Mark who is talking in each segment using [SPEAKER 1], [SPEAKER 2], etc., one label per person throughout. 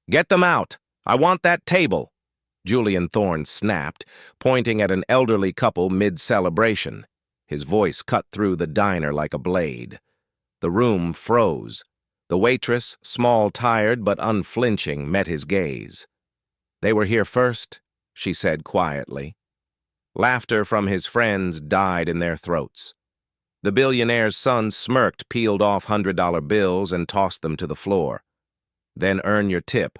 [SPEAKER 1] Get them out! I want that table! Julian Thorne snapped, pointing at an elderly couple mid-celebration. His voice cut through the diner like a blade. The room froze. The waitress, small-tired but unflinching, met his gaze. "They were here first," she said quietly. Laughter from his friends died in their throats. The billionaire's son smirked, peeled off $100 bills, and tossed them to the floor. "Then earn your tip."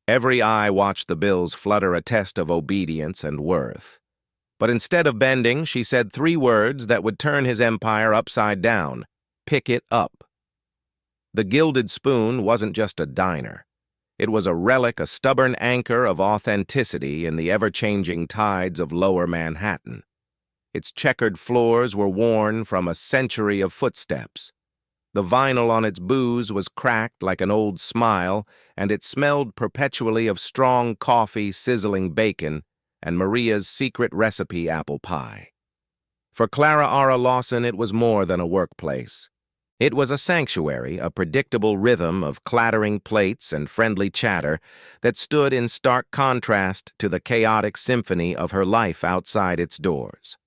[SPEAKER 1] Every eye watched the bills flutter, a test of obedience and worth. But instead of bending, she said 3 words that would turn his empire upside down: "Pick it up." The Gilded Spoon wasn't just a diner. It was a relic, a stubborn anchor of authenticity in the ever-changing tides of lower Manhattan. Its checkered floors were worn from a century of footsteps. The vinyl on its booze was cracked like an old smile, and it smelled perpetually of strong coffee, sizzling bacon, and Maria's secret recipe apple pie. For Clara Ara Lawson, it was more than a workplace. It was a sanctuary, a predictable rhythm of clattering plates and friendly chatter that stood in stark contrast to the chaotic symphony of her life outside its doors.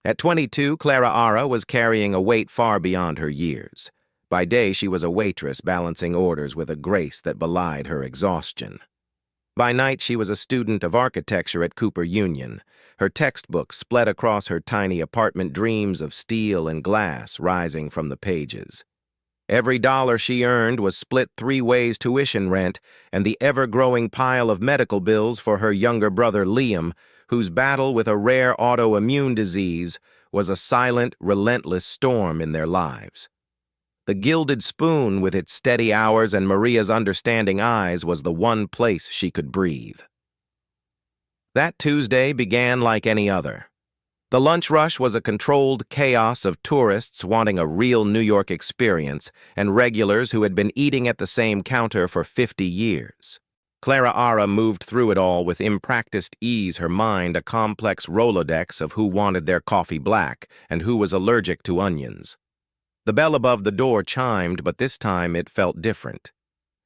[SPEAKER 1] At 22, Clara Ara was carrying a weight far beyond her years. By day, she was a waitress balancing orders with a grace that belied her exhaustion. By night, she was a student of architecture at Cooper Union, her textbooks spread across her tiny apartment, dreams of steel and glass rising from the pages. Every dollar she earned was split 3 ways: tuition, rent, and the ever-growing pile of medical bills for her younger brother Liam, whose battle with a rare autoimmune disease was a silent, relentless storm in their lives. The Gilded Spoon, with its steady hours and Maria's understanding eyes, was the one place she could breathe. That Tuesday began like any other. The lunch rush was a controlled chaos of tourists wanting a real New York experience and regulars who had been eating at the same counter for 50 years. Clara Ara moved through it all with impracticed ease, her mind a complex Rolodex of who wanted their coffee black and who was allergic to onions. The bell above the door chimed, but this time it felt different.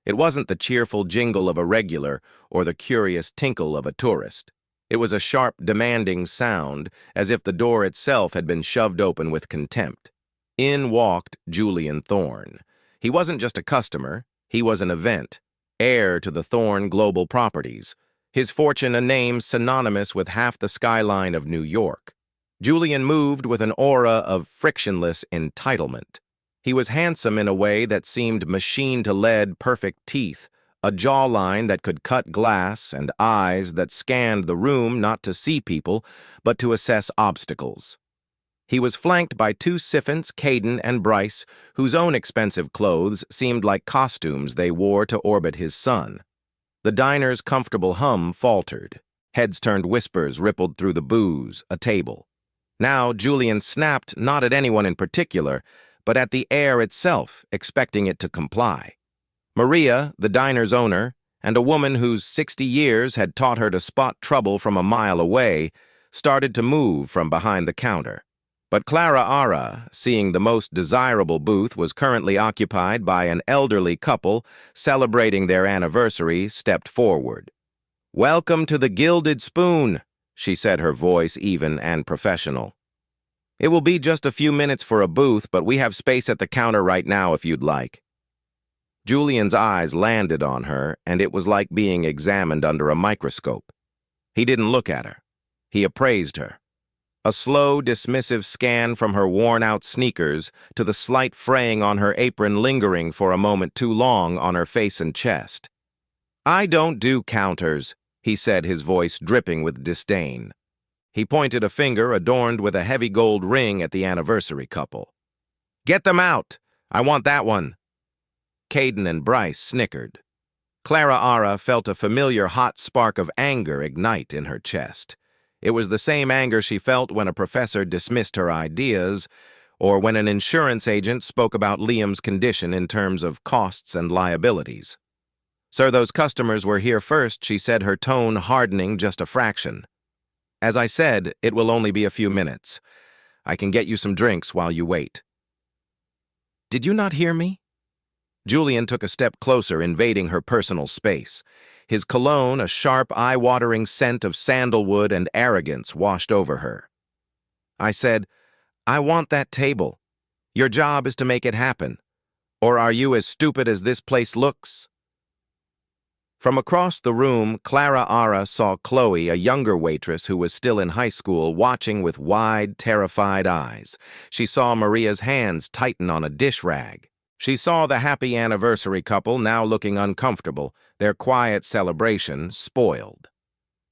[SPEAKER 1] It wasn't the cheerful jingle of a regular or the curious tinkle of a tourist. It was a sharp, demanding sound, as if the door itself had been shoved open with contempt. In walked Julian Thorne. He wasn't just a customer, he was an event, heir to the Thorne Global Properties, his fortune a name synonymous with half the skyline of New York. Julian moved with an aura of frictionless entitlement. He was handsome in a way that seemed machined to lead, perfect teeth, a jawline that could cut glass, and eyes that scanned the room not to see people, but to assess obstacles. He was flanked by 2 syphons, Caden and Bryce, whose own expensive clothes seemed like costumes they wore to orbit his son. The diner's comfortable hum faltered. Heads turned, whispers rippled through the booze, a table. Now Julian snapped not at anyone in particular, but at the air itself, expecting it to comply. Maria, the diner's owner, and a woman whose 60 years had taught her to spot trouble from a mile away, started to move from behind the counter. But Clara Ara, seeing the most desirable booth was currently occupied by an elderly couple celebrating their anniversary, stepped forward. "Welcome to the Gilded Spoon," she said, her voice even and professional. "It will be just a few minutes for a booth, but we have space at the counter right now if you'd like." Julian's eyes landed on her, and it was like being examined under a microscope. He didn't look at her. He appraised her. A slow, dismissive scan from her worn-out sneakers to the slight fraying on her apron lingering for a moment too long on her face and chest. "I don't do counters," he said, his voice dripping with disdain. He pointed a finger adorned with a heavy gold ring at the anniversary couple. "Get them out! I want that one!" Caden and Bryce snickered. Clara Ara felt a familiar hot spark of anger ignite in her chest. It was the same anger she felt when a professor dismissed her ideas, or when an insurance agent spoke about Liam's condition in terms of costs and liabilities. "Sir, those customers were here first," she said, her tone hardening just a fraction. "As I said, it will only be a few minutes. I can get you some drinks while you wait." "Did you not hear me?" Julian took a step closer, invading her personal space. His cologne, a sharp, eye-watering scent of sandalwood and arrogance, washed over her. I said, "I want that table. Your job is to make it happen. Or are you as stupid as this place looks?" From across the room, Clara Ara saw Chloe, a younger waitress who was still in high school, watching with wide, terrified eyes. She saw Maria's hands tighten on a dish rag. She saw the happy anniversary couple now looking uncomfortable, their quiet celebration spoiled.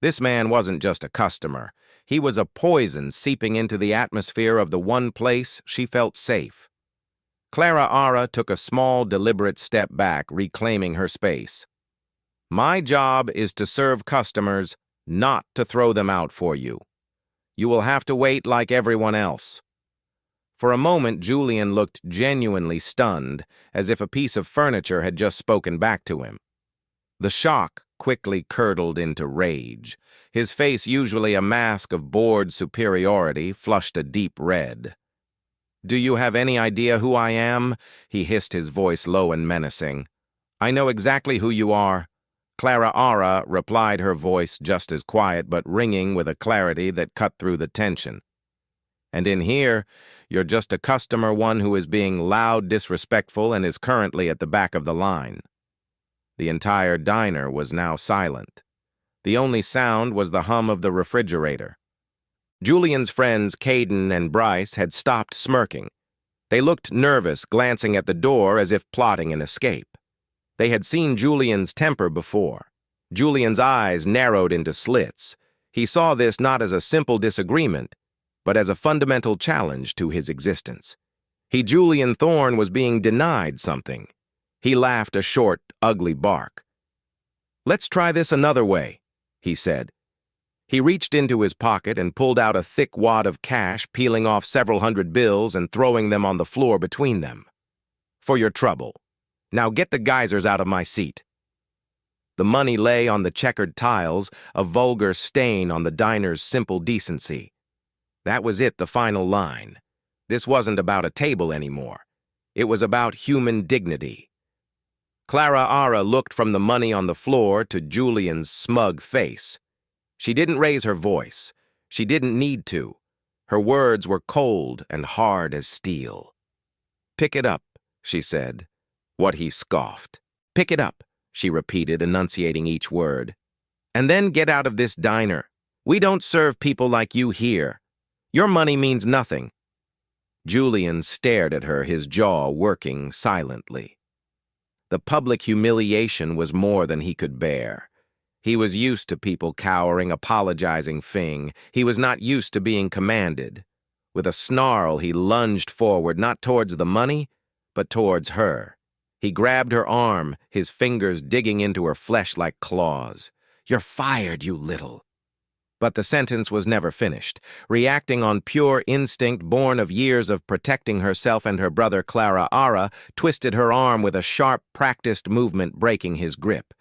[SPEAKER 1] This man wasn't just a customer. He was a poison seeping into the atmosphere of the one place she felt safe. Clara Ara took a small, deliberate step back, reclaiming her space. "My job is to serve customers, not to throw them out for you. You will have to wait like everyone else." For a moment, Julian looked genuinely stunned, as if a piece of furniture had just spoken back to him. The shock quickly curdled into rage. His face, usually a mask of bored superiority, flushed a deep red. "Do you have any idea who I am?" he hissed, his voice low and menacing. "I know exactly who you are." Clara Ara replied, her voice just as quiet but ringing with a clarity that cut through the tension. "And in here, you're just a customer, one who is being loud, disrespectful, and is currently at the back of the line." The entire diner was now silent. The only sound was the hum of the refrigerator. Julian's friends, Caden and Bryce, had stopped smirking. They looked nervous, glancing at the door as if plotting an escape. They had seen Julian's temper before. Julian's eyes narrowed into slits. He saw this not as a simple disagreement, but as a fundamental challenge to his existence. Julian Thorne was being denied something. He laughed a short, ugly bark. "Let's try this another way," he said. He reached into his pocket and pulled out a thick wad of cash, peeling off several hundred bills and throwing them on the floor between them. "For your trouble. Now get the geysers out of my seat." The money lay on the checkered tiles, a vulgar stain on the diner's simple decency. That was it, the final line. This wasn't about a table anymore. It was about human dignity. Clara Ara looked from the money on the floor to Julian's smug face. She didn't raise her voice. She didn't need to. Her words were cold and hard as steel. "Pick it up," she said. What he scoffed. "Pick it up," she repeated, enunciating each word. "And then get out of this diner. We don't serve people like you here. Your money means nothing." Julian stared at her, his jaw working silently. The public humiliation was more than he could bear. He was used to people cowering, apologizing Fing. He was not used to being commanded. With a snarl, he lunged forward, not towards the money, but towards her. He grabbed her arm, his fingers digging into her flesh like claws. "You're fired, you little." But the sentence was never finished. Reacting on pure instinct born of years of protecting herself and her brother, Clara Ara twisted her arm with a sharp, practiced movement, breaking his grip.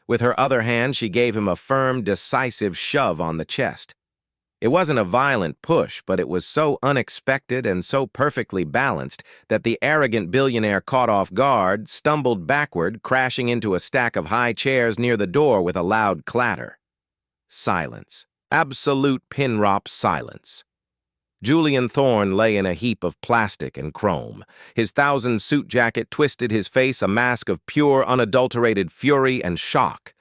[SPEAKER 1] With her other hand, she gave him a firm, decisive shove on the chest. It wasn't a violent push, but it was so unexpected and so perfectly balanced that the arrogant billionaire, caught off guard, stumbled backward, crashing into a stack of high chairs near the door with a loud clatter. Silence. Absolute pin-drop silence. Julian Thorne lay in a heap of plastic and chrome. His 1,000 suit jacket twisted his face, a mask of pure, unadulterated fury and shock.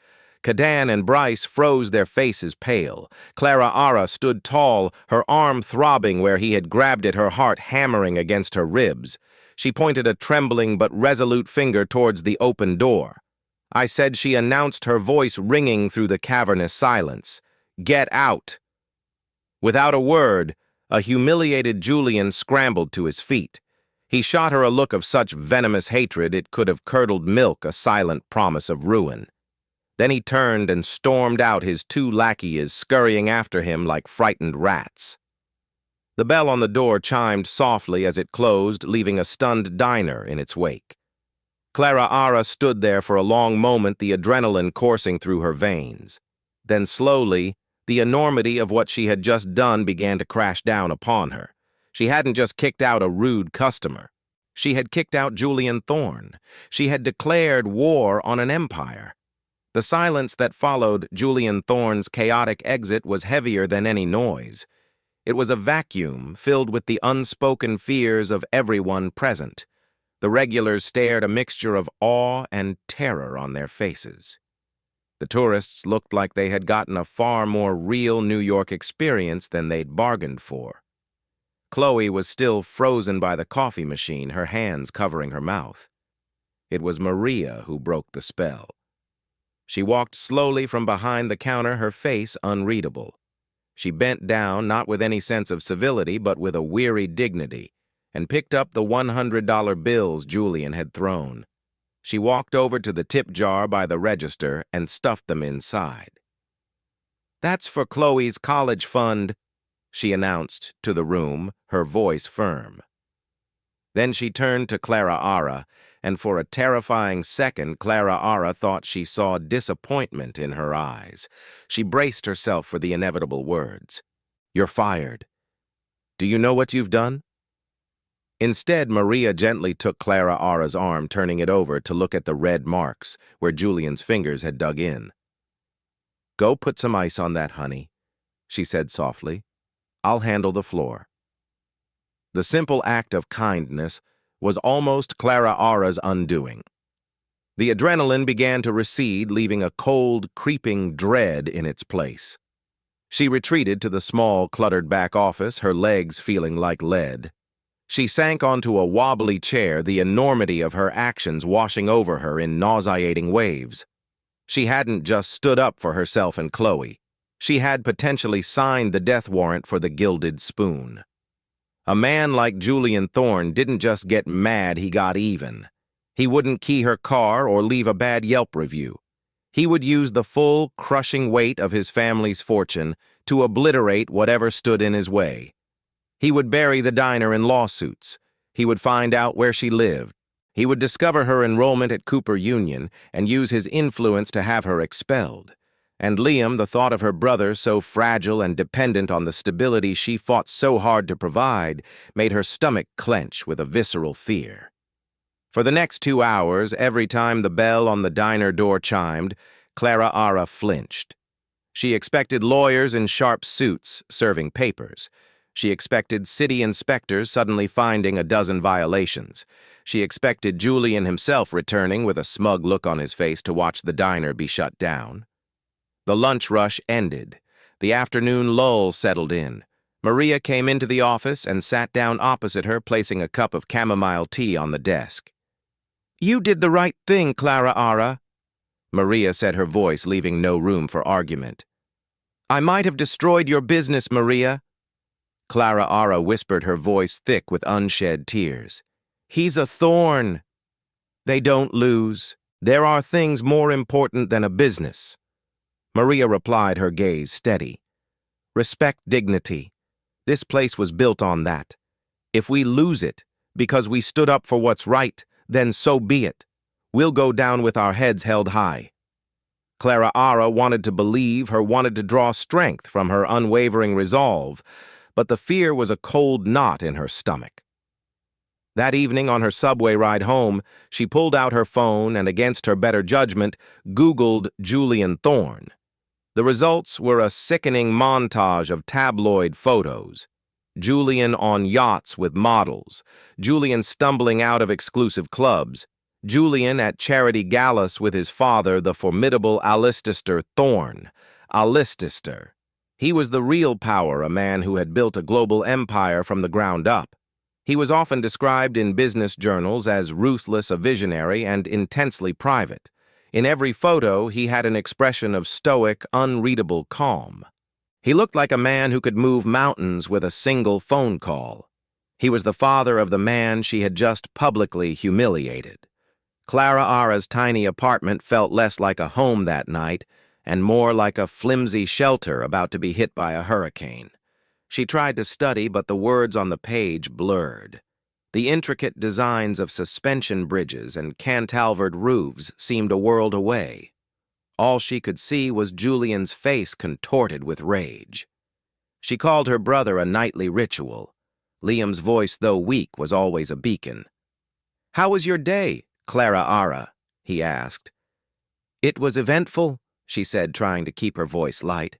[SPEAKER 1] Cadan and Bryce froze, their faces pale. Clara Ara stood tall, her arm throbbing where he had grabbed it, her heart hammering against her ribs. She pointed a trembling but resolute finger towards the open door. I said, she announced, her voice ringing through the cavernous silence. "Get out!" Without a word, a humiliated Julian scrambled to his feet. He shot her a look of such venomous hatred it could have curdled milk, a silent promise of ruin. Then he turned and stormed out, his 2 lackeys scurrying after him like frightened rats. The bell on the door chimed softly as it closed, leaving a stunned diner in its wake. Clara Ara stood there for a long moment, the adrenaline coursing through her veins. Then slowly, the enormity of what she had just done began to crash down upon her. She hadn't just kicked out a rude customer. She had kicked out Julian Thorne. She had declared war on an empire. The silence that followed Julian Thorne's chaotic exit was heavier than any noise. It was a vacuum filled with the unspoken fears of everyone present. The regulars stared, a mixture of awe and terror on their faces. The tourists looked like they had gotten a far more real New York experience than they'd bargained for. Chloe was still frozen by the coffee machine, her hands covering her mouth. It was Maria who broke the spell. She walked slowly from behind the counter, her face unreadable. She bent down, not with any sense of civility, but with a weary dignity, and picked up the $100 bills Julian had thrown. She walked over to the tip jar by the register and stuffed them inside. "That's for Chloe's college fund," she announced to the room, her voice firm. Then she turned to Clara Ara, and for a terrifying second, Clara Ara thought she saw disappointment in her eyes. She braced herself for the inevitable words. "You're fired. Do you know what you've done?" Instead, Maria gently took Clara Ara's arm, turning it over to look at the red marks where Julian's fingers had dug in. "Go put some ice on that, honey," she said softly. "I'll handle the floor." The simple act of kindness was almost Clara Ara's undoing. The adrenaline began to recede, leaving a cold, creeping dread in its place. She retreated to the small, cluttered back office, her legs feeling like lead. She sank onto a wobbly chair, the enormity of her actions washing over her in nauseating waves. She hadn't just stood up for herself and Chloe. She had potentially signed the death warrant for the Gilded Spoon. A man like Julian Thorne didn't just get mad, he got even. He wouldn't key her car or leave a bad Yelp review. He would use the full, crushing weight of his family's fortune to obliterate whatever stood in his way. He would bury the diner in lawsuits. He would find out where she lived. He would discover her enrollment at Cooper Union and use his influence to have her expelled. And Liam, the thought of her brother, so fragile and dependent on the stability she fought so hard to provide, made her stomach clench with a visceral fear. For the next 2 hours, every time the bell on the diner door chimed, Clara Ara flinched. She expected lawyers in sharp suits serving papers. She expected city inspectors suddenly finding a dozen violations. She expected Julian himself returning with a smug look on his face to watch the diner be shut down. The lunch rush ended. The afternoon lull settled in. Maria came into the office and sat down opposite her, placing a cup of chamomile tea on the desk. "You did the right thing, Clara Ara," Maria said, her voice leaving no room for argument. "I might have destroyed your business, Maria." Clara Ara whispered, her voice thick with unshed tears. "He's a thorn." "They don't lose. There are things more important than a business." Maria replied, her gaze steady. "Respect dignity. This place was built on that. If we lose it because we stood up for what's right, then so be it. We'll go down with our heads held high." Clara Ara wanted to believe her, wanted to draw strength from her unwavering resolve, but the fear was a cold knot in her stomach. That evening on her subway ride home, she pulled out her phone and, against her better judgment, Googled Julian Thorne. The results were a sickening montage of tabloid photos. Julian on yachts with models, Julian stumbling out of exclusive clubs, Julian at charity galas with his father, the formidable Alistair Thorne. Alistair. He was the real power, a man who had built a global empire from the ground up. He was often described in business journals as ruthless, a visionary, and intensely private. In every photo, he had an expression of stoic, unreadable calm. He looked like a man who could move mountains with a single phone call. He was the father of the man she had just publicly humiliated. Clara Ara's tiny apartment felt less like a home that night and more like a flimsy shelter about to be hit by a hurricane. She tried to study, but the words on the page blurred. The intricate designs of suspension bridges and cantilevered roofs seemed a world away. All she could see was Julian's face contorted with rage. She called her brother a nightly ritual. Liam's voice, though weak, was always a beacon. "How was your day, Clara Ara?" he asked. "It was eventful," she said, trying to keep her voice light.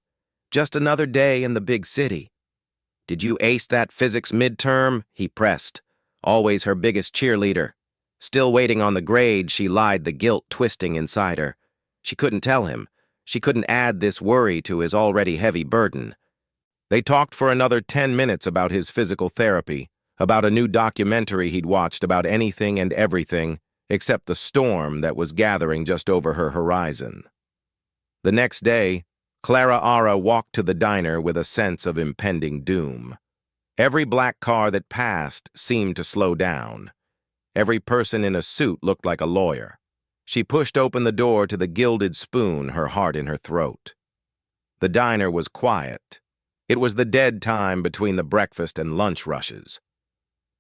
[SPEAKER 1] "Just another day in the big city." "Did you ace that physics midterm?" he pressed, always her biggest cheerleader. Still waiting on the grade, she lied, the guilt twisting inside her. She couldn't tell him. She couldn't add this worry to his already heavy burden. They talked for another 10 minutes about his physical therapy, about a new documentary he'd watched about anything and everything, except the storm that was gathering just over her horizon. The next day, Clara Ara walked to the diner with a sense of impending doom. Every black car that passed seemed to slow down. Every person in a suit looked like a lawyer. She pushed open the door to the Gilded Spoon, her heart in her throat. The diner was quiet. It was the dead time between the breakfast and lunch rushes.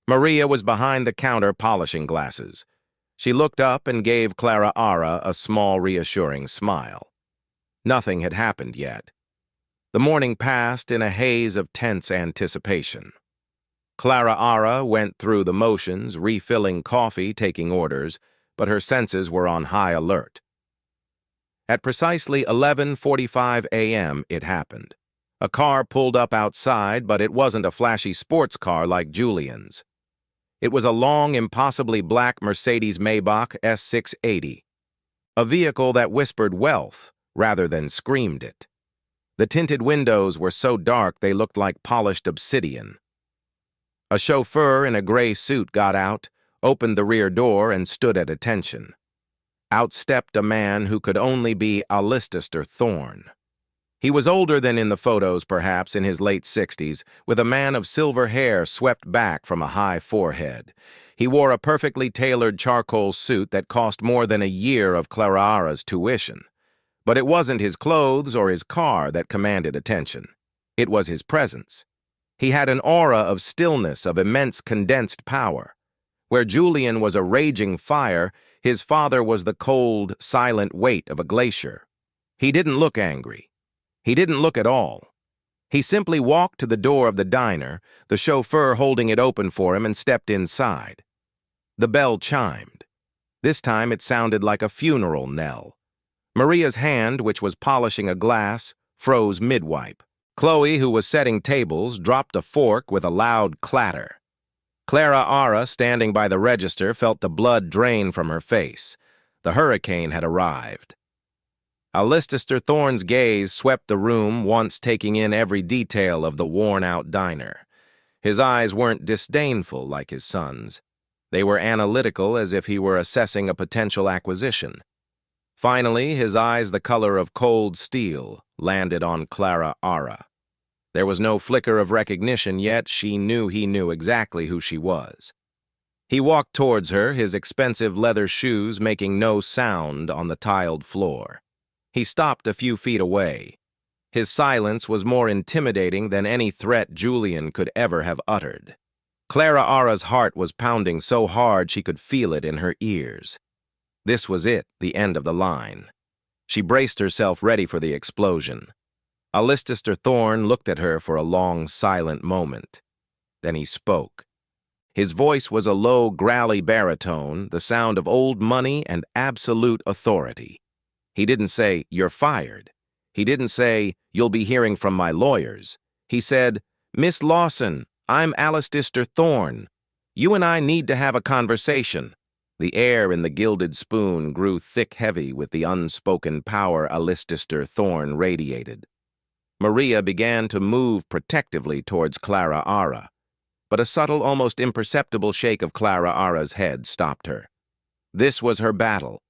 [SPEAKER 1] Maria was behind the counter polishing glasses. She looked up and gave Clara Ara a small, reassuring smile. Nothing had happened yet. The morning passed in a haze of tense anticipation. Clara Ara went through the motions, refilling coffee, taking orders, but her senses were on high alert. At precisely 11:45 a.m., it happened. A car pulled up outside, but it wasn't a flashy sports car like Julian's. It was a long, impossibly black Mercedes-Maybach S680, a vehicle that whispered wealth rather than screamed it. The tinted windows were so dark they looked like polished obsidian. A chauffeur in a gray suit got out, opened the rear door, and stood at attention. Out stepped a man who could only be Alistair Thorne. He was older than in the photos, perhaps in his late 60s, with a man of silver hair swept back from a high forehead. He wore a perfectly tailored charcoal suit that cost more than a year of Clara Ara's tuition. But it wasn't his clothes or his car that commanded attention. It was his presence. He had an aura of stillness, of immense condensed power. Where Julian was a raging fire, his father was the cold, silent weight of a glacier. He didn't look angry. He didn't look at all. He simply walked to the door of the diner, the chauffeur holding it open for him, and stepped inside. The bell chimed. This time it sounded like a funeral knell. Maria's hand, which was polishing a glass, froze mid-wipe. Chloe, who was setting tables, dropped a fork with a loud clatter. Clara Ara, standing by the register, felt the blood drain from her face. The hurricane had arrived. Alistair Thorne's gaze swept the room, once taking in every detail of the worn-out diner. His eyes weren't disdainful like his son's. They were analytical, as if he were assessing a potential acquisition. Finally, his eyes, the color of cold steel, landed on Clara Ara. There was no flicker of recognition, yet he knew exactly who she was. He walked towards her, his expensive leather shoes making no sound on the tiled floor. He stopped a few feet away. His silence was more intimidating than any threat Julian could ever have uttered. Clara Ara's heart was pounding so hard she could feel it in her ears. This was it, the end of the line. She braced herself ready for the explosion. Alistair Thorne looked at her for a long, silent moment. Then he spoke. His voice was a low, growly baritone, the sound of old money and absolute authority. He didn't say, "You're fired." He didn't say, "You'll be hearing from my lawyers." He said, "Miss Lawson, I'm Alistair Thorne. You and I need to have a conversation." The air in the Gilded Spoon grew thick-heavy with the unspoken power Alistair Thorne radiated. Maria began to move protectively towards Clara Ara, but a subtle, almost imperceptible shake of Clara Ara's head stopped her. This was her battle.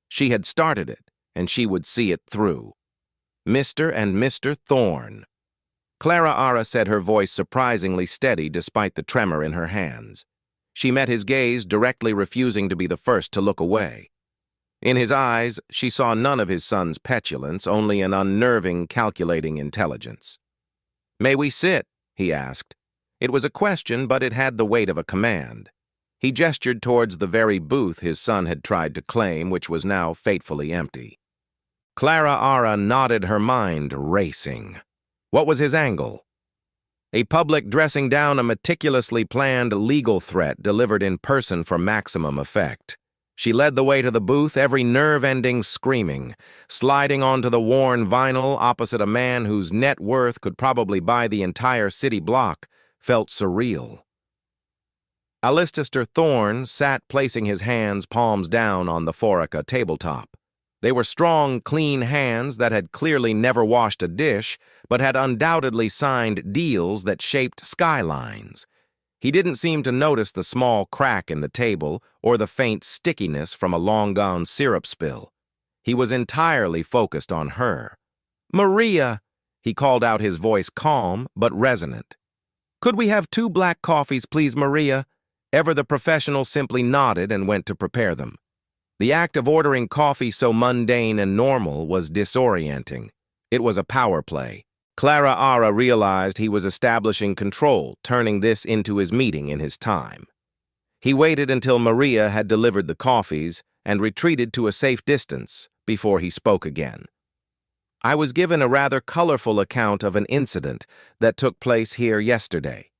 [SPEAKER 1] She had started it, and she would see it through. Mr. and Mr. Thorne. Clara Ara said, her voice surprisingly steady despite the tremor in her hands. She met his gaze, directly refusing to be the first to look away. In his eyes, she saw none of his son's petulance, only an unnerving, calculating intelligence. "May we sit?" he asked. It was a question, but it had the weight of a command. He gestured towards the very booth his son had tried to claim, which was now fatefully empty. Clara Ara nodded, her mind racing. What was his angle? A public dressing down a meticulously planned legal threat delivered in person for maximum effect. She led the way to the booth, every nerve-ending screaming, sliding onto the worn vinyl opposite a man whose net worth could probably buy the entire city block, felt surreal. Alistair Thorne sat placing his hands palms down on the Forica tabletop. They were strong, clean hands that had clearly never washed a dish, but had undoubtedly signed deals that shaped skylines. He didn't seem to notice the small crack in the table or the faint stickiness from a long-gone syrup spill. He was entirely focused on her. "Maria!" He called out, his voice calm but resonant. "Could we have 2 black coffees, please, Maria?" Ever the professional simply nodded and went to prepare them. The act of ordering coffee so mundane and normal was disorienting. It was a power play. Clara Ara realized he was establishing control, turning this into his meeting in his time. He waited until Maria had delivered the coffees and retreated to a safe distance before he spoke again. "I was given a rather colorful account of an incident that took place here yesterday."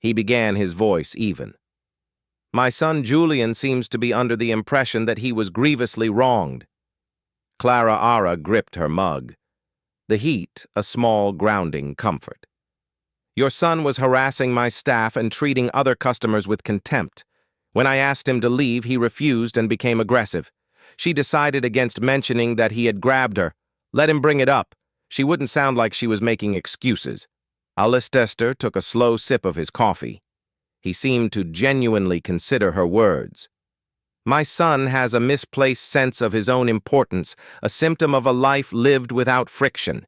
[SPEAKER 1] He began, his voice even. "My son Julian seems to be under the impression that he was grievously wronged." Clara Ara gripped her mug. The heat, a small grounding comfort. "Your son was harassing my staff and treating other customers with contempt. When I asked him to leave, he refused and became aggressive. She decided against mentioning that he had grabbed her. Let him bring it up. She wouldn't sound like she was making excuses." Alistair took a slow sip of his coffee. He seemed to genuinely consider her words. "My son has a misplaced sense of his own importance, a symptom of a life lived without friction.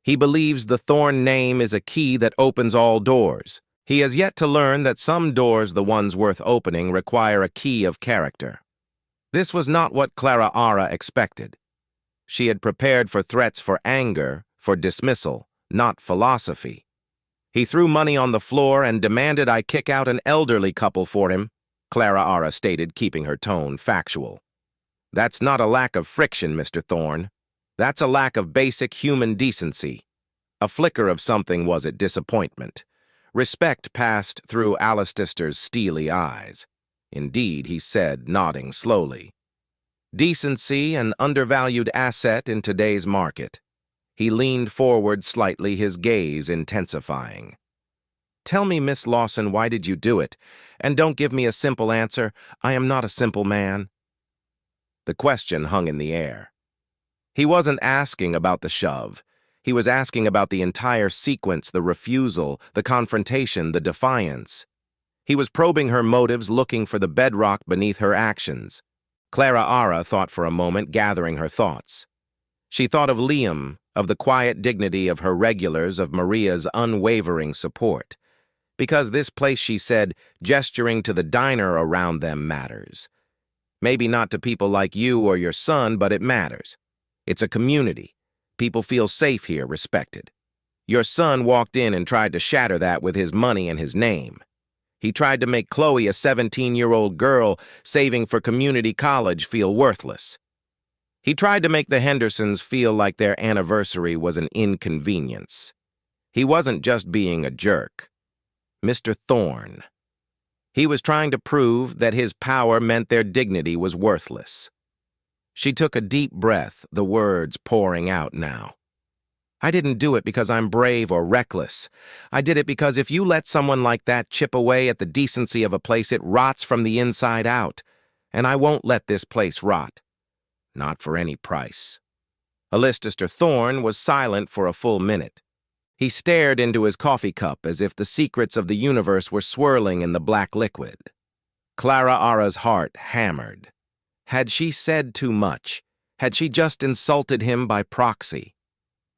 [SPEAKER 1] He believes the Thorne name is a key that opens all doors. He has yet to learn that some doors, the ones worth opening, require a key of character." This was not what Clara Ara expected. She had prepared for threats, for anger, for dismissal, not philosophy. "He threw money on the floor and demanded I kick out an elderly couple for him," Clara Ara stated, keeping her tone factual. "That's not a lack of friction, Mr. Thorne. That's a lack of basic human decency." A flicker of something was it, disappointment. Respect passed through Alistair's steely eyes. "Indeed," he said, nodding slowly. "Decency, an undervalued asset in today's market." He leaned forward slightly, his gaze intensifying. "Tell me, Miss Lawson, why did you do it? And don't give me a simple answer. I am not a simple man." The question hung in the air. He wasn't asking about the shove. He was asking about the entire sequence, the refusal, the confrontation, the defiance. He was probing her motives, looking for the bedrock beneath her actions. Clara Ara thought for a moment, gathering her thoughts. She thought of Liam, of the quiet dignity of her regulars, of Maria's unwavering support. "Because this place," she said, gesturing to the diner around them, "matters. Maybe not to people like you or your son, but it matters. It's a community. People feel safe here, respected. Your son walked in and tried to shatter that with his money and his name. He tried to make Chloe, a 17-year-old girl saving for community college, feel worthless. He tried to make the Hendersons feel like their anniversary was an inconvenience. He wasn't just being a jerk. Mr. Thorne. He was trying to prove that his power meant their dignity was worthless." She took a deep breath, the words pouring out now. "I didn't do it because I'm brave or reckless. I did it because if you let someone like that chip away at the decency of a place, it rots from the inside out. And I won't let this place rot. Not for any price." Alistair Thorne was silent for a full minute. He stared into his coffee cup as if the secrets of the universe were swirling in the black liquid. Clara Ara's heart hammered. Had she said too much? Had she just insulted him by proxy?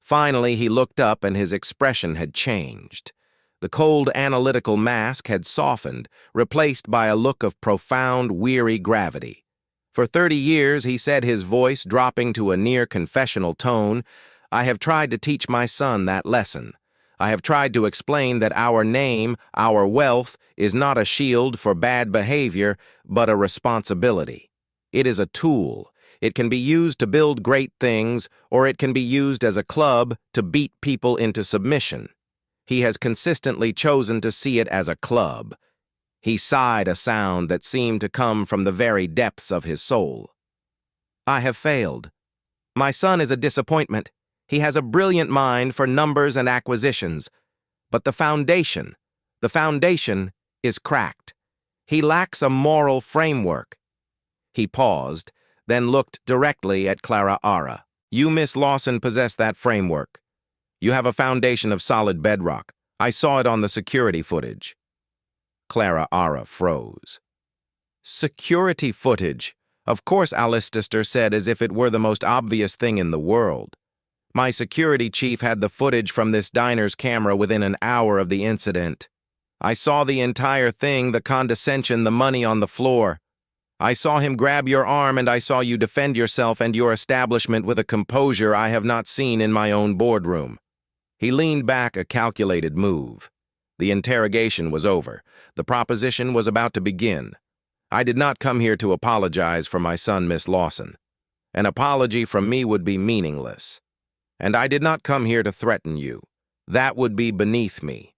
[SPEAKER 1] Finally, he looked up and his expression had changed. The cold analytical mask had softened, replaced by a look of profound, weary gravity. For 30 years, he said, his voice dropping to a near confessional tone, "I have tried to teach my son that lesson. I have tried to explain that our name, our wealth, is not a shield for bad behavior, but a responsibility. It is a tool. It can be used to build great things, or it can be used as a club to beat people into submission. He has consistently chosen to see it as a club. He sighed a sound that seemed to come from the very depths of his soul. I have failed. My son is a disappointment. He has a brilliant mind for numbers and acquisitions. But the foundation is cracked. He lacks a moral framework. He paused, then looked directly at Clara Ara. You, Miss Lawson, possess that framework. You have a foundation of solid bedrock. I saw it on the security footage. Clara Ara froze. Security footage? Of course, Allister said, as if it were the most obvious thing in the world. My security chief had the footage from this diner's camera within an hour of the incident. I saw the entire thing, the condescension, the money on the floor. I saw him grab your arm, and I saw you defend yourself and your establishment with a composure I have not seen in my own boardroom. He leaned back, a calculated move. The interrogation was over. The proposition was about to begin. I did not come here to apologize for my son, Miss Lawson. An apology from me would be meaningless. And I did not come here to threaten you. That would be beneath me.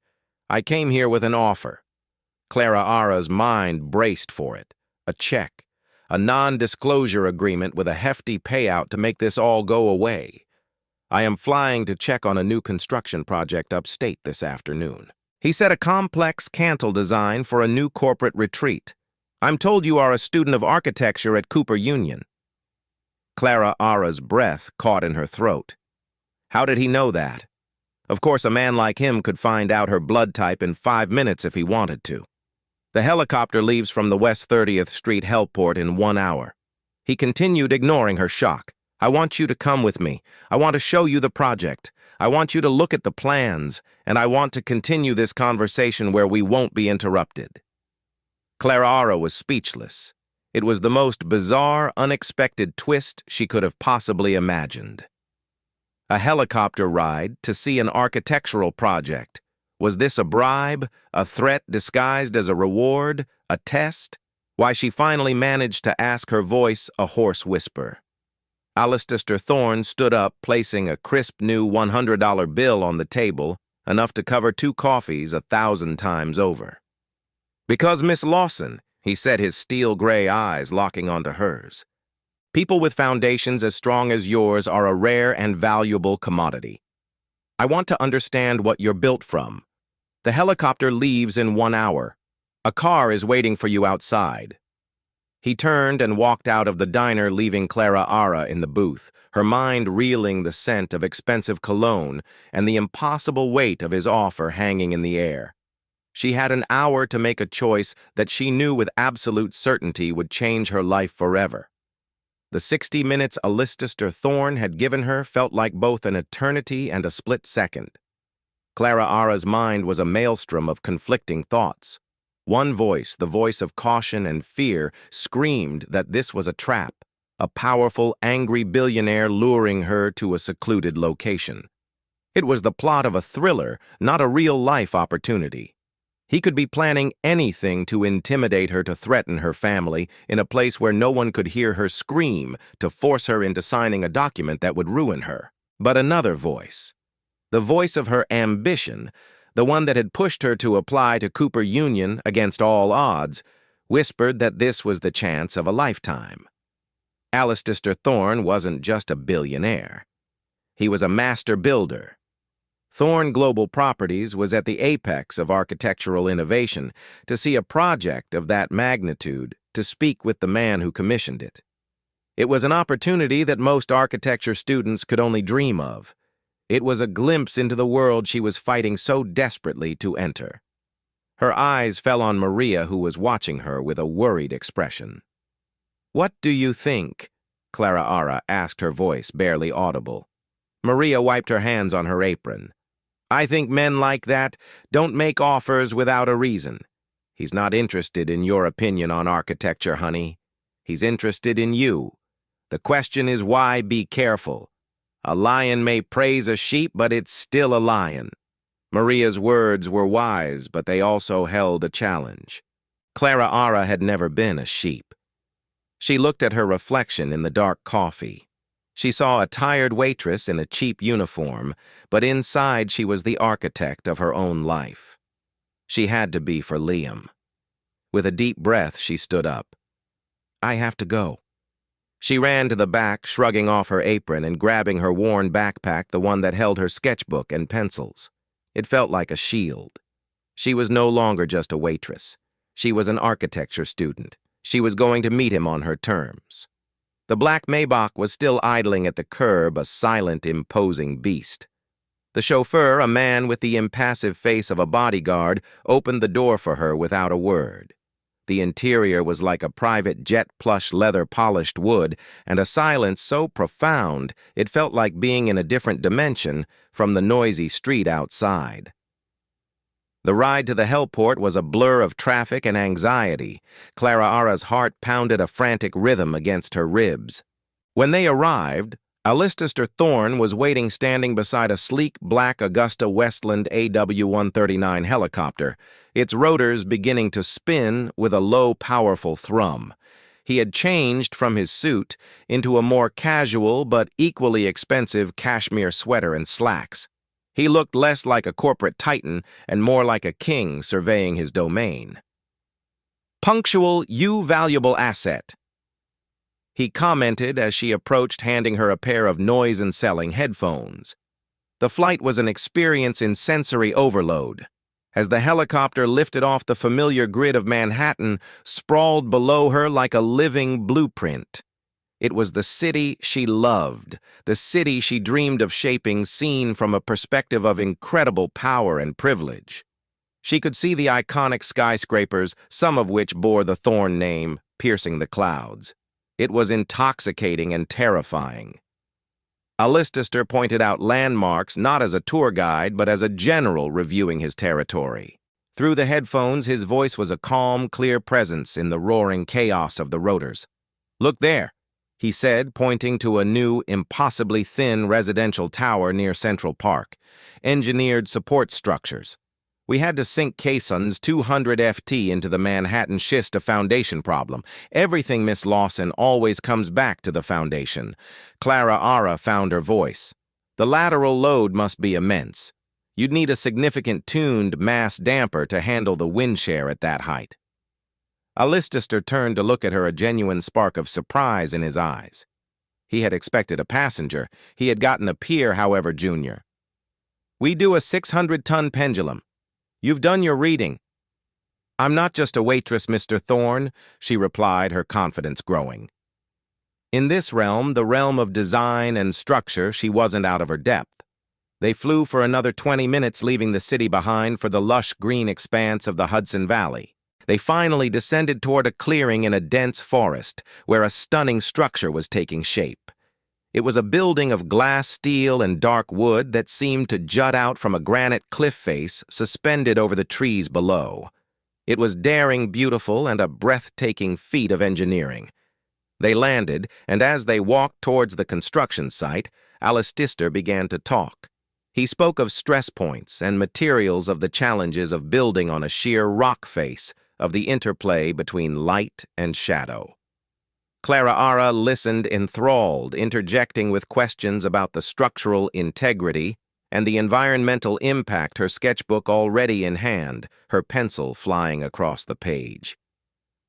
[SPEAKER 1] I came here with an offer. Clara Ara's mind braced for it. A check. A non-disclosure agreement with a hefty payout to make this all go away. I am flying to check on a new construction project upstate this afternoon. He said a complex cantle design for a new corporate retreat. I'm told you are a student of architecture at Cooper Union. Clara Ara's breath caught in her throat. How did he know that? Of course, a man like him could find out her blood type in 5 minutes if he wanted to. The helicopter leaves from the West 30th Street heliport in 1 hour. He continued, ignoring her shock. I want you to come with me. I want to show you the project. I want you to look at the plans, and I want to continue this conversation where we won't be interrupted. Clara Ara was speechless. It was the most bizarre, unexpected twist she could have possibly imagined. A helicopter ride to see an architectural project. Was this a bribe, a threat disguised as a reward, a test? Why, she finally managed to ask, her voice a hoarse whisper. Allister Thorne stood up, placing a crisp new $100 bill on the table, enough to cover 2 coffees 1,000 times over. Because, Miss Lawson, he said, his steel-gray eyes locking onto hers. People with foundations as strong as yours are a rare and valuable commodity. I want to understand what you're built from. The helicopter leaves in 1 hour. A car is waiting for you outside. He turned and walked out of the diner, leaving Clara Ara in the booth, her mind reeling the scent of expensive cologne and the impossible weight of his offer hanging in the air. She had an hour to make a choice that she knew with absolute certainty would change her life forever. The 60 minutes Allister Thorne had given her felt like both an eternity and a split second. Clara Ara's mind was a maelstrom of conflicting thoughts. One voice, the voice of caution and fear, screamed that this was a trap, a powerful, angry billionaire luring her to a secluded location. It was the plot of a thriller, not a real-life opportunity. He could be planning anything to intimidate her, to threaten her family, in a place where no one could hear her scream, to force her into signing a document that would ruin her. But another voice, the voice of her ambition, the one that had pushed her to apply to Cooper Union against all odds, whispered that this was the chance of a lifetime. Allister Thorne wasn't just a billionaire. He was a master builder. Thorne Global Properties was at the apex of architectural innovation. To see a project of that magnitude, to speak with the man who commissioned it. It was an opportunity that most architecture students could only dream of. It was a glimpse into the world she was fighting so desperately to enter. Her eyes fell on Maria, who was watching her with a worried expression. "What do you think?" Clara Ara asked, her voice barely audible. Maria wiped her hands on her apron. "I think men like that don't make offers without a reason. He's not interested in your opinion on architecture, honey. He's interested in you. The question is why. Be careful. A lion may praise a sheep, but it's still a lion." Maria's words were wise, but they also held a challenge. Clara Ara had never been a sheep. She looked at her reflection in the dark coffee. She saw a tired waitress in a cheap uniform, but inside she was the architect of her own life. She had to be for Liam. With a deep breath, she stood up. "I have to go." She ran to the back, shrugging off her apron and grabbing her worn backpack, the one that held her sketchbook and pencils. It felt like a shield. She was no longer just a waitress. She was an architecture student. She was going to meet him on her terms. The black Maybach was still idling at the curb, a silent, imposing beast. The chauffeur, a man with the impassive face of a bodyguard, opened the door for her without a word. The interior was like a private jet plush leather polished wood, and a silence so profound it felt like being in a different dimension from the noisy street outside. The ride to the heliport was a blur of traffic and anxiety. Clara Ara's heart pounded a frantic rhythm against her ribs. When they arrived, Alistair Thorne was waiting standing beside a sleek black Augusta Westland AW-139 helicopter, its rotors beginning to spin with a low, powerful thrum. He had changed from his suit into a more casual but equally expensive cashmere sweater and slacks. He looked less like a corporate titan and more like a king surveying his domain. "Punctual, you valuable asset," he commented as she approached, handing her a pair of noise-canceling headphones. The flight was an experience in sensory overload. As the helicopter lifted off the familiar grid of Manhattan, sprawled below her like a living blueprint. It was the city she loved, the city she dreamed of shaping, seen from a perspective of incredible power and privilege. She could see the iconic skyscrapers, some of which bore the Thorne name, piercing the clouds. It was intoxicating and terrifying. Alistair pointed out landmarks not as a tour guide, but as a general reviewing his territory. Through the headphones, his voice was a calm, clear presence in the roaring chaos of the rotors. "Look there," he said, pointing to a new, impossibly thin residential tower near Central Park. "Engineered support structures. We had to sink caissons 200 FT into the Manhattan schist, a foundation problem. Everything, Miss Lawson, always comes back to the foundation." Clara Ara found her voice. "The lateral load must be immense. You'd need a significant tuned mass damper to handle the wind shear at that height." Alistair turned to look at her, a genuine spark of surprise in his eyes. He had expected a passenger. He had gotten a peer, however, Junior. "We do a 600-ton pendulum. You've done your reading." "I'm not just a waitress, Mr. Thorne," she replied, her confidence growing. In this realm, the realm of design and structure, she wasn't out of her depth. They flew for another 20 minutes, leaving the city behind for the lush green expanse of the Hudson Valley. They finally descended toward a clearing in a dense forest, where a stunning structure was taking shape. It was a building of glass, steel, and dark wood that seemed to jut out from a granite cliff face suspended over the trees below. It was daring, beautiful, and a breathtaking feat of engineering. They landed, and as they walked towards the construction site, Alistair began to talk. He spoke of stress points and materials, of the challenges of building on a sheer rock face, of the interplay between light and shadow. Clara Ara listened enthralled, interjecting with questions about the structural integrity and the environmental impact, her sketchbook already in hand, her pencil flying across the page.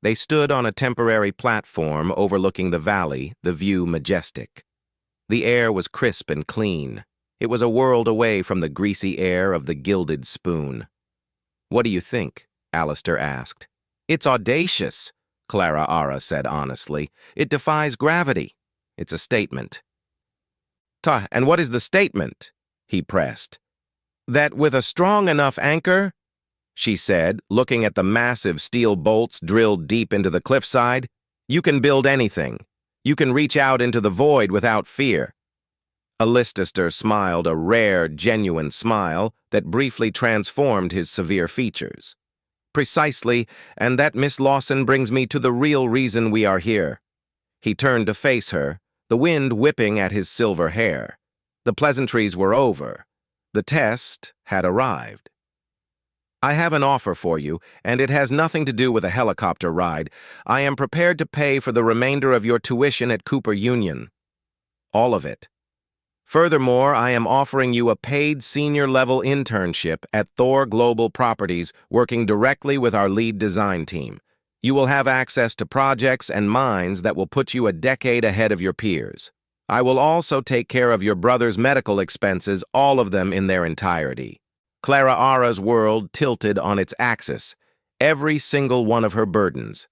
[SPEAKER 1] They stood on a temporary platform overlooking the valley, the view majestic. The air was crisp and clean. It was a world away from the greasy air of the Gilded Spoon. "What do you think?" Alistair asked. "It's audacious," Clara Ara said honestly. "It defies gravity. It's a statement." And what is the statement?" he pressed. "That with a strong enough anchor," she said, looking at the massive steel bolts drilled deep into the cliffside, "you can build anything. You can reach out into the void without fear." Alistair smiled, a rare, genuine smile that briefly transformed his severe features. "Precisely, and that, Miss Lawson, brings me to the real reason we are here." He turned to face her, the wind whipping at his silver hair. The pleasantries were over. The test had arrived. "I have an offer for you, and it has nothing to do with a helicopter ride. I am prepared to pay for the remainder of your tuition at Cooper Union." all of it. Furthermore, I am offering you a paid senior-level internship at Thor Global Properties, working directly with our lead design team. You will have access to projects and minds that will put you a decade ahead of your peers. I will also take care of your brother's medical expenses, all of them in their entirety. Clara Ara's world tilted on its axis, every single one of her burdens.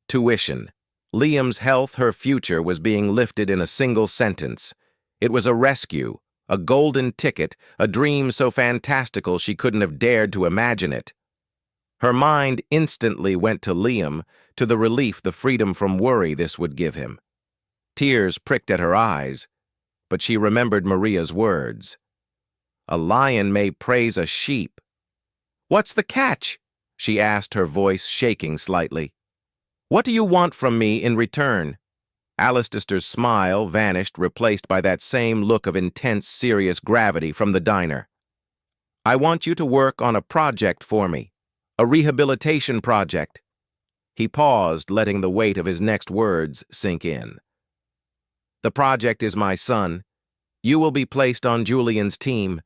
[SPEAKER 1] Tuition. Liam's health, her future, was being lifted in a single sentence. It was a rescue, a golden ticket, a dream so fantastical she couldn't have dared to imagine it. Her mind instantly went to Liam, to the relief, the freedom from worry this would give him. Tears pricked at her eyes, but she remembered Maria's words. A lion may praise a sheep. "What's the catch?" she asked, her voice shaking slightly. "What do you want from me in return?" Alistair's smile vanished, replaced by that same look of intense, serious gravity from the diner. "I want you to work on a project for me, a rehabilitation project." He paused, letting the weight of his next words sink in. "The project is my son. You will be placed on Julian's team.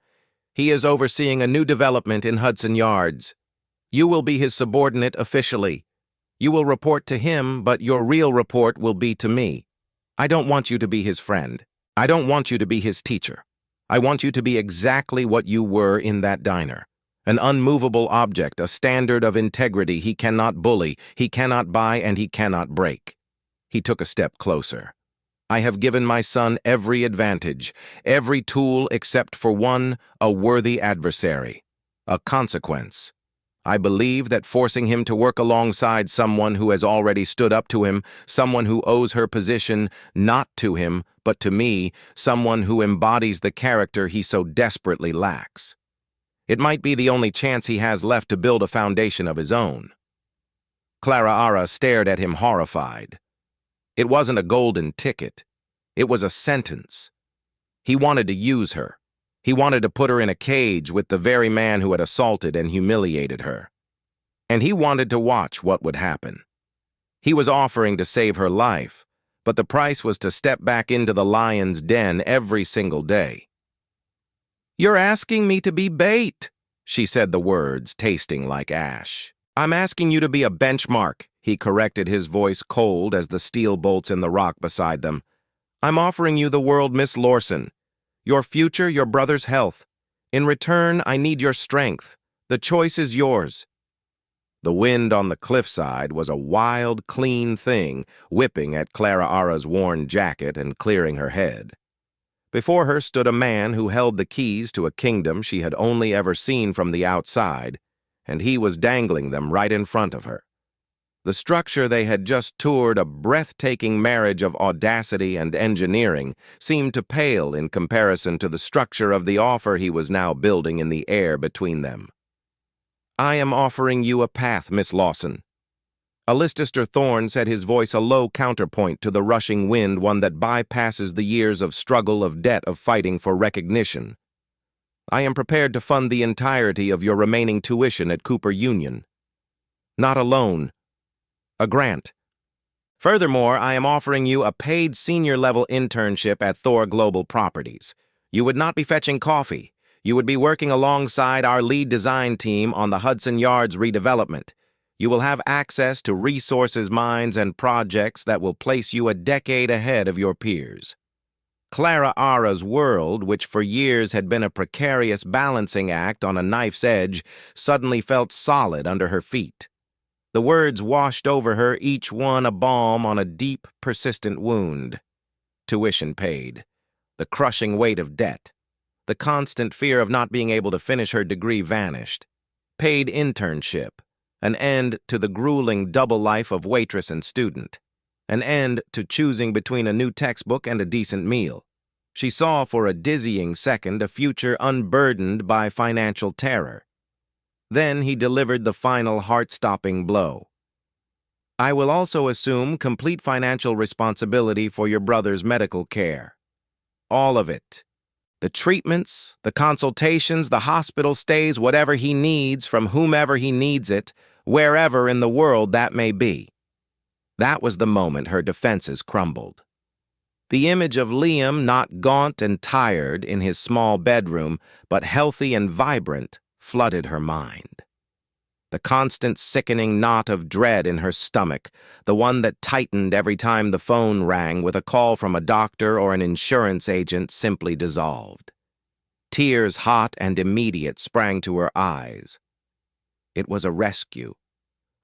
[SPEAKER 1] He is overseeing a new development in Hudson Yards. You will be his subordinate officially. You will report to him, but your real report will be to me. I don't want you to be his friend. I don't want you to be his teacher. I want you to be exactly what you were in that diner. An unmovable object, a standard of integrity he cannot bully, he cannot buy, and he cannot break." He took a step closer. "I have given my son every advantage, every tool except for one, a worthy adversary, a consequence. I believe that forcing him to work alongside someone who has already stood up to him, someone who owes her position not to him, but to me, someone who embodies the character he so desperately lacks. It might be the only chance he has left to build a foundation of his own." Clara Ara stared at him horrified. It wasn't a golden ticket. It was a sentence. He wanted to use her. He wanted to put her in a cage with the very man who had assaulted and humiliated her. And he wanted to watch what would happen. He was offering to save her life, but the price was to step back into the lion's den every single day. "You're asking me to be bait," she said, the words tasting like ash. "I'm asking you to be a benchmark," he corrected, his voice cold as the steel bolts in the rock beside them. "I'm offering you the world, Miss Lawson. Your future, your brother's health. In return, I need your strength. The choice is yours." The wind on the cliffside was a wild, clean thing, whipping at Clara Ara's worn jacket and clearing her head. Before her stood a man who held the keys to a kingdom she had only ever seen from the outside, and he was dangling them right in front of her. The structure they had just toured, a breathtaking marriage of audacity and engineering, seemed to pale in comparison to the structure of the offer he was now building in the air between them. "I am offering you a path, Miss Lawson." Alistair Thorne said, his voice a low counterpoint to the rushing wind, one that bypasses the years of struggle, of debt, of fighting for recognition. "I am prepared to fund the entirety of your remaining tuition at Cooper Union. Not a loan, a grant. Furthermore, I am offering you a paid senior-level internship at Thor Global Properties. You would not be fetching coffee. You would be working alongside our lead design team on the Hudson Yards redevelopment. You will have access to resources, minds, and projects that will place you a decade ahead of your peers." Clara Ara's world, which for years had been a precarious balancing act on a knife's edge, suddenly felt solid under her feet. The words washed over her, each one a balm on a deep, persistent wound. Tuition paid. The crushing weight of debt. The constant fear of not being able to finish her degree vanished. Paid internship. An end to the grueling double life of waitress and student. An end to choosing between a new textbook and a decent meal. She saw for a dizzying second a future unburdened by financial terror. Then he delivered the final heart-stopping blow. "I will also assume complete financial responsibility for your brother's medical care. All of it. The treatments, the consultations, the hospital stays, whatever he needs from whomever he needs it, wherever in the world that may be." That was the moment her defenses crumbled. The image of Liam, not gaunt and tired in his small bedroom, but healthy and vibrant, flooded her mind. The constant sickening knot of dread in her stomach, the one that tightened every time the phone rang with a call from a doctor or an insurance agent, simply dissolved. Tears, hot and immediate, sprang to her eyes. It was a rescue.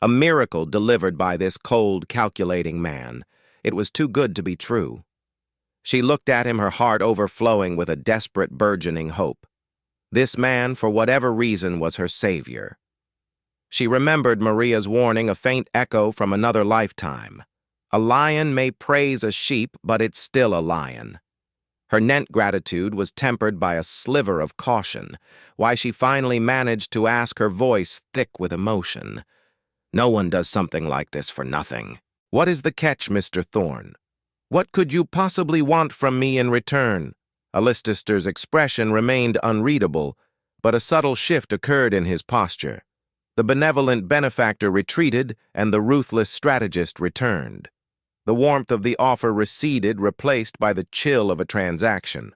[SPEAKER 1] A miracle delivered by this cold, calculating man. It was too good to be true. She looked at him, her heart overflowing with a desperate, burgeoning hope. This man, for whatever reason, was her savior. She remembered Maria's warning, a faint echo from another lifetime. A lion may praise a sheep, but it's still a lion. Her nent gratitude was tempered by a sliver of caution, why she finally managed to ask, her voice thick with emotion. "No one does something like this for nothing. What is the catch, Mr. Thorne? What could you possibly want from me in return?" Alistair's expression remained unreadable, but a subtle shift occurred in his posture. The benevolent benefactor retreated, and the ruthless strategist returned. The warmth of the offer receded, replaced by the chill of a transaction.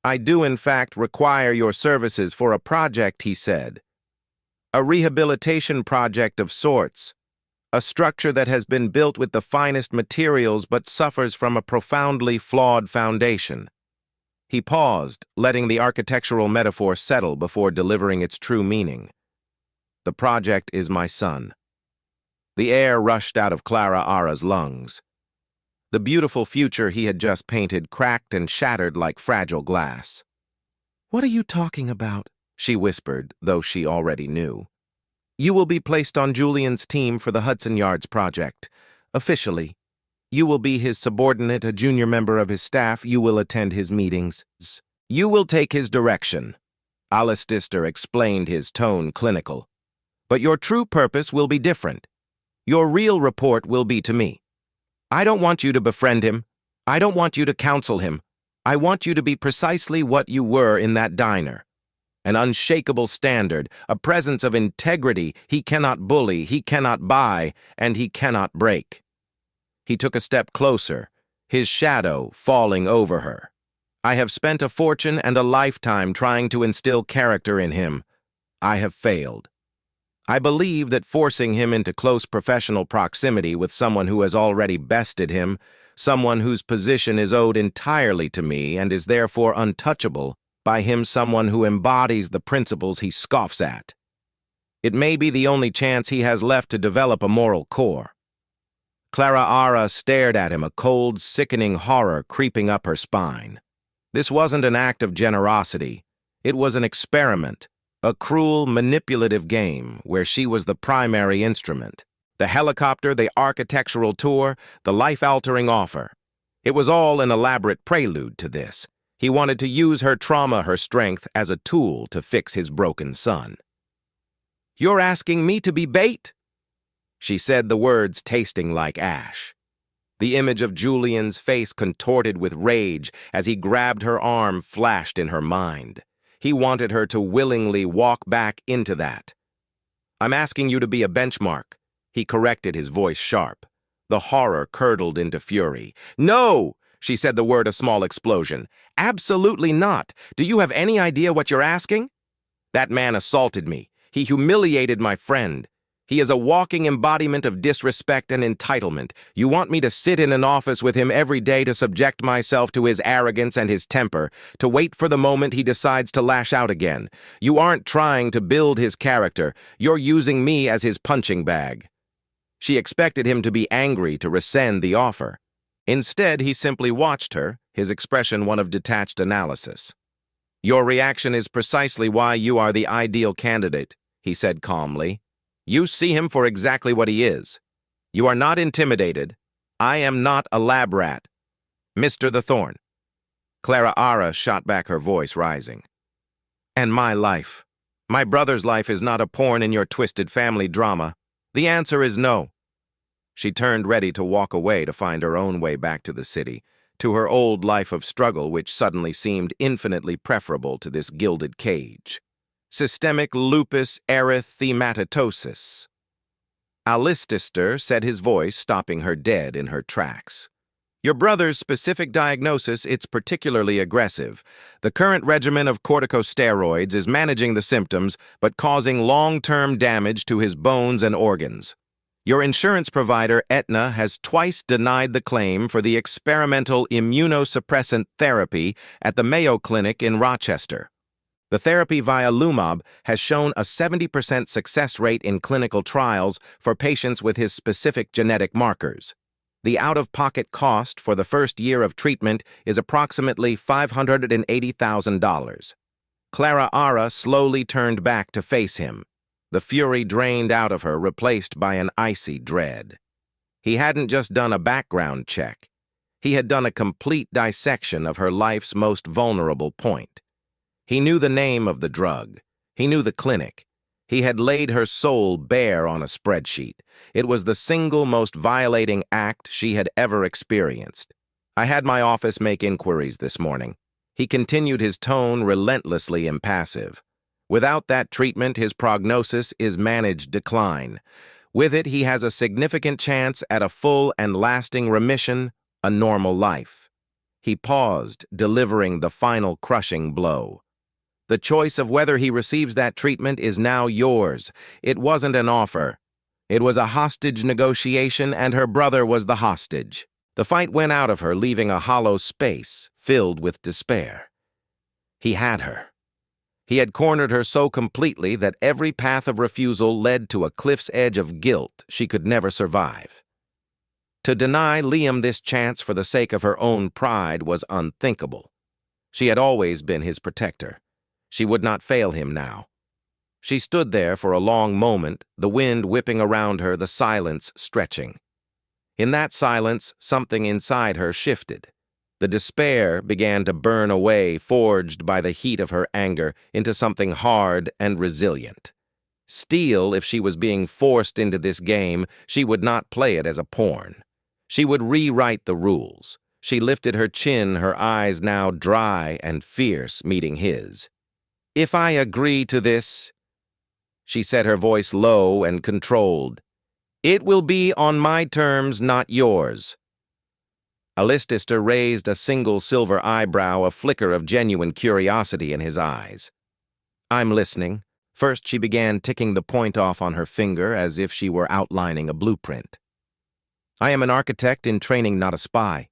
[SPEAKER 1] "I do, in fact, require your services for a project," he said. "A rehabilitation project of sorts. A structure that has been built with the finest materials but suffers from a profoundly flawed foundation." He paused, letting the architectural metaphor settle before delivering its true meaning. "The project is my son." The air rushed out of Clara Ara's lungs. The beautiful future he had just painted cracked and shattered like fragile glass. "What are you talking about?" she whispered, though she already knew. "You will be placed on Julian's team for the Hudson Yards project. Officially. You will be his subordinate, a junior member of his staff. You will attend his meetings. You will take his direction." Alistair explained, his tone clinical. "But your true purpose will be different. Your real report will be to me. I don't want you to befriend him. I don't want you to counsel him. I want you to be precisely what you were in that diner. An unshakable standard, a presence of integrity he cannot bully, he cannot buy, and he cannot break." He took a step closer, his shadow falling over her. "I have spent a fortune and a lifetime trying to instill character in him. I have failed. I believe that forcing him into close professional proximity with someone who has already bested him, someone whose position is owed entirely to me and is therefore untouchable, by him, someone who embodies the principles he scoffs at. It may be the only chance he has left to develop a moral core." Clara Ara stared at him, a cold, sickening horror creeping up her spine. This wasn't an act of generosity. It was an experiment, a cruel, manipulative game where she was the primary instrument. The helicopter, the architectural tour, the life-altering offer. It was all an elaborate prelude to this. He wanted to use her trauma, her strength, as a tool to fix his broken son. "You're asking me to be bait?" She said the words tasting like ash. The image of Julian's face contorted with rage as he grabbed her arm flashed in her mind. He wanted her to willingly walk back into that. "I'm asking you to be a benchmark," he corrected, his voice sharp. The horror curdled into fury. "No!" She said the word, a small explosion. "Absolutely not. Do you have any idea what you're asking? That man assaulted me. He humiliated my friend. He is a walking embodiment of disrespect and entitlement. You want me to sit in an office with him every day to subject myself to his arrogance and his temper, to wait for the moment he decides to lash out again. You aren't trying to build his character. You're using me as his punching bag." She expected him to be angry, to rescind the offer. Instead, he simply watched her, his expression one of detached analysis. "Your reaction is precisely why you are the ideal candidate," he said calmly. "You see him for exactly what he is. You are not intimidated. I am not a lab rat. Mr. the Thorne." Clara Ara shot back, her voice rising. "And my life. My brother's life is not a pawn in your twisted family drama. The answer is no." She turned, ready to walk away, to find her own way back to the city, to her old life of struggle, which suddenly seemed infinitely preferable to this gilded cage. Systemic lupus erythematosus. Alistair said, his voice stopping her dead in her tracks. Your brother's specific diagnosis, it's particularly aggressive. The current regimen of corticosteroids is managing the symptoms, but causing long-term damage to his bones and organs. Your insurance provider, Aetna, has twice denied the claim for the experimental immunosuppressant therapy at the Mayo Clinic in Rochester. The therapy via Lumab has shown a 70% success rate in clinical trials for patients with his specific genetic markers. The out-of-pocket cost for the first year of treatment is approximately $580,000. Clara Ara slowly turned back to face him, the fury drained out of her, replaced by an icy dread. He hadn't just done a background check. He had done a complete dissection of her life's most vulnerable point. He knew the name of the drug. He knew the clinic. He had laid her soul bare on a spreadsheet. It was the single most violating act she had ever experienced. I had my office make inquiries this morning. He continued, his tone relentlessly impassive. Without that treatment, his prognosis is managed decline. With it, he has a significant chance at a full and lasting remission, a normal life. He paused, delivering the final crushing blow. The choice of whether he receives that treatment is now yours. It wasn't an offer. It was a hostage negotiation, and her brother was the hostage. The fight went out of her, leaving a hollow space filled with despair. He had her. He had cornered her so completely that every path of refusal led to a cliff's edge of guilt she could never survive. To deny Liam this chance for the sake of her own pride was unthinkable. She had always been his protector. She would not fail him now. She stood there for a long moment, the wind whipping around her, the silence stretching. In that silence, something inside her shifted. The despair began to burn away, forged by the heat of her anger, into something hard and resilient. Steel, if she was being forced into this game, she would not play it as a pawn. She would rewrite the rules. She lifted her chin, her eyes now dry and fierce, meeting his. "If I agree to this," she said, her voice low and controlled, "it will be on my terms, not yours." Alistair raised a single silver eyebrow, a flicker of genuine curiosity in his eyes. "I'm listening." First, she began ticking the point off on her finger as if she were outlining a blueprint. "I am an architect in training, not a spy.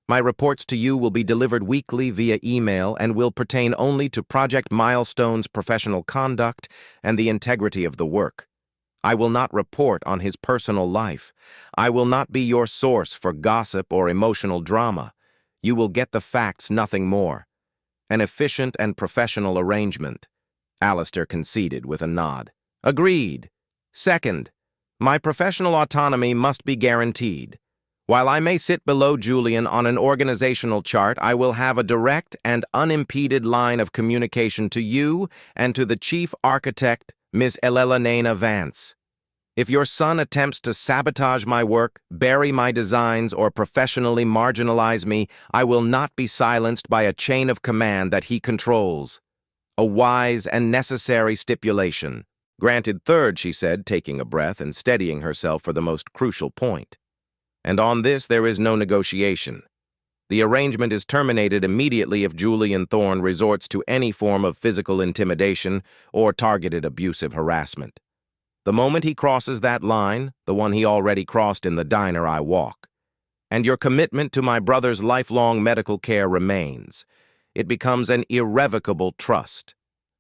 [SPEAKER 1] My reports to you will be delivered weekly via email and will pertain only to project milestones, professional conduct, and the integrity of the work. I will not report on his personal life. I will not be your source for gossip or emotional drama. You will get the facts, nothing more. An efficient and professional arrangement." Alistair conceded with a nod. "Agreed. Second, my professional autonomy must be guaranteed. While I may sit below Julian on an organizational chart, I will have a direct and unimpeded line of communication to you and to the chief architect, Miss Elena Vance. If your son attempts to sabotage my work, bury my designs, or professionally marginalize me, I will not be silenced by a chain of command that he controls. A wise and necessary stipulation. Granted. Third," she said, taking a breath and steadying herself for the most crucial point. "And on this there is no negotiation. The arrangement is terminated immediately if Julian Thorne resorts to any form of physical intimidation or targeted abusive harassment. The moment he crosses that line, the one he already crossed in the diner I walk, and your commitment to my brother's lifelong medical care remains. It becomes an irrevocable trust.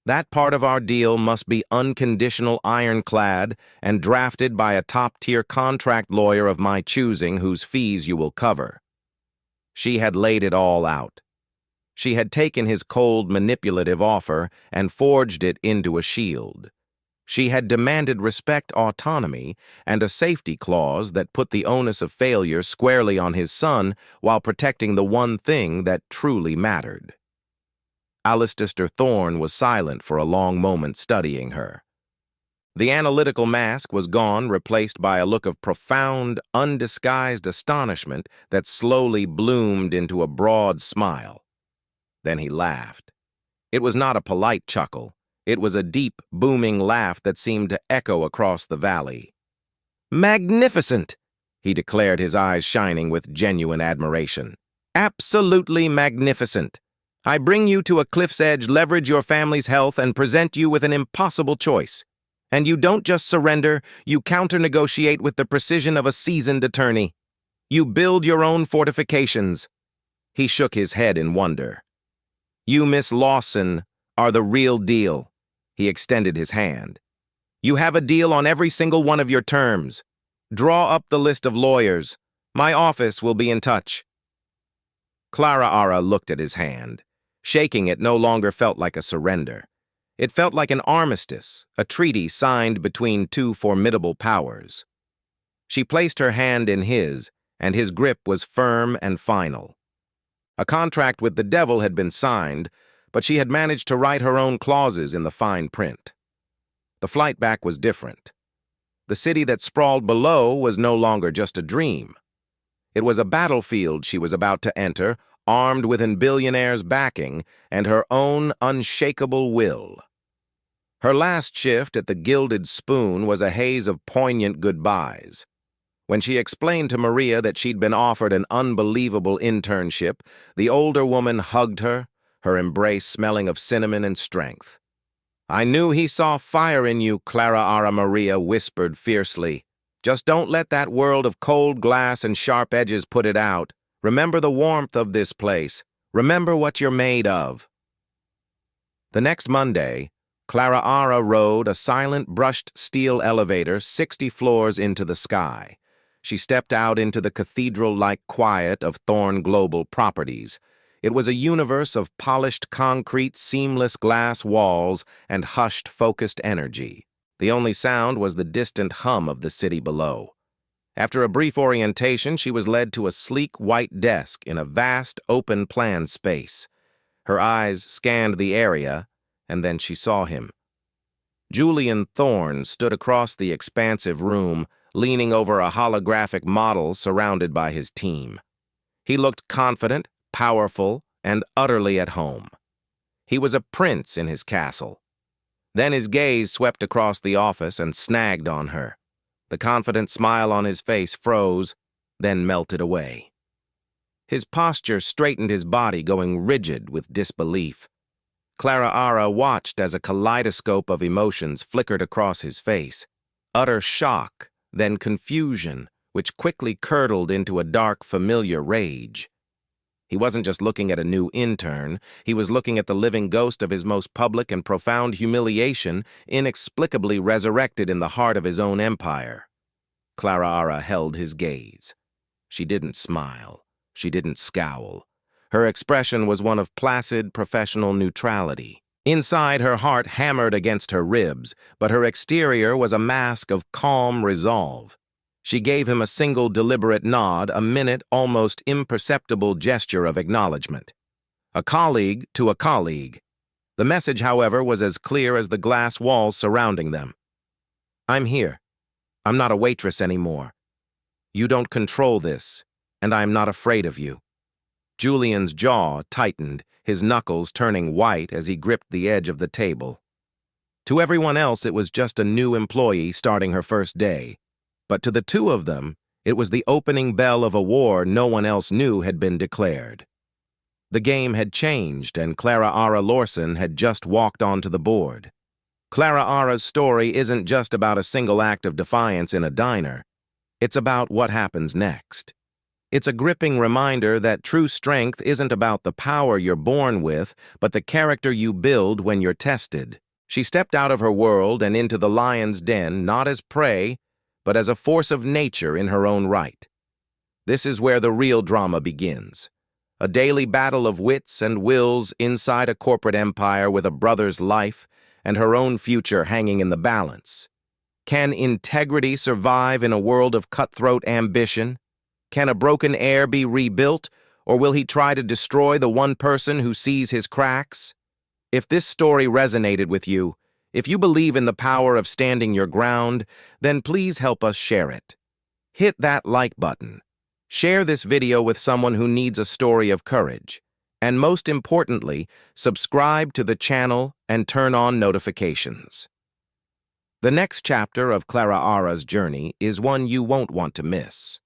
[SPEAKER 1] That part of our deal must be unconditional, ironclad, and drafted by a top-tier contract lawyer of my choosing whose fees you will cover." She had laid it all out. She had taken his cold, manipulative offer and forged it into a shield. She had demanded respect, autonomy, and a safety clause that put the onus of failure squarely on his son while protecting the one thing that truly mattered. Alistair Thorne was silent for a long moment, studying her. The analytical mask was gone, replaced by a look of profound, undisguised astonishment that slowly bloomed into a broad smile. Then he laughed. It was not a polite chuckle. It was a deep, booming laugh that seemed to echo across the valley. "Magnificent!" he declared, his eyes shining with genuine admiration. Absolutely magnificent. I bring you to a cliff's edge, leverage your family's health, and present you with an impossible choice. And you don't just surrender, you counter-negotiate with the precision of a seasoned attorney. You build your own fortifications. He shook his head in wonder. You, Miss Lawson, are the real deal. He extended his hand. You have a deal on every single one of your terms. Draw up the list of lawyers. My office will be in touch. Clara Ara looked at his hand. Shaking it no longer felt like a surrender. It felt like an armistice, a treaty signed between two formidable powers. She placed her hand in his, and his grip was firm and final. A contract with the devil had been signed, but she had managed to write her own clauses in the fine print. The flight back was different. The city that sprawled below was no longer just a dream. It was a battlefield she was about to enter, armed with an Billionaire's backing and her own unshakable will. Her last shift at the Gilded Spoon was a haze of poignant goodbyes. When she explained to Maria that she'd been offered an unbelievable internship, the older woman hugged her, her embrace smelling of cinnamon and strength. I knew he saw fire in you, Clara Ara, Maria whispered fiercely. Just don't let that world of cold glass and sharp edges put it out. Remember the warmth of this place. Remember what you're made of. The next Monday, Clara Ara rode a silent brushed steel elevator 60 floors into the sky. She stepped out into the cathedral-like quiet of Thorn Global Properties. It was a universe of polished concrete, seamless glass walls and hushed, focused energy. The only sound was the distant hum of the city below. After a brief orientation, she was led to a sleek white desk in a vast, open-plan space. Her eyes scanned the area, and then she saw him. Julian Thorne stood across the expansive room, leaning over a holographic model surrounded by his team. He looked confident, powerful, and utterly at home. He was a prince in his castle. Then his gaze swept across the office and snagged on her. The confident smile on his face froze, then melted away. His posture straightened his body, going rigid with disbelief. Clara Ara watched as a kaleidoscope of emotions flickered across his face. Utter shock, then confusion, which quickly curdled into a dark, familiar rage. He wasn't just looking at a new intern, he was looking at the living ghost of his most public and profound humiliation, inexplicably resurrected in the heart of his own empire. Clara Ara held his gaze. She didn't smile. She didn't scowl. Her expression was one of placid, professional neutrality. Inside, her heart hammered against her ribs, but her exterior was a mask of calm resolve. She gave him a single deliberate nod, a minute, almost imperceptible gesture of acknowledgement. A colleague to a colleague. The message, however, was as clear as the glass walls surrounding them. I'm here. I'm not a waitress anymore. You don't control this, and I am not afraid of you. Julian's jaw tightened, his knuckles turning white as he gripped the edge of the table. To everyone else, it was just a new employee starting her first day. But to the two of them, it was the opening bell of a war no one else knew had been declared. The game had changed, and Clara Ara Lawson had just walked onto the board. Clara Ara's story isn't just about a single act of defiance in a diner. It's about what happens next. It's a gripping reminder that true strength isn't about the power you're born with, but the character you build when you're tested. She stepped out of her world and into the lion's den, not as prey, but as a force of nature in her own right. This is where the real drama begins. A daily battle of wits and wills inside a corporate empire with a brother's life and her own future hanging in the balance. Can integrity survive in a world of cutthroat ambition? Can a broken heir be rebuilt, or will he try to destroy the one person who sees his cracks? If this story resonated with you, if you believe in the power of standing your ground, then please help us share it. Hit that like button. Share this video with someone who needs a story of courage. And most importantly, subscribe to the channel and turn on notifications. The next chapter of Clara Ara's journey is one you won't want to miss.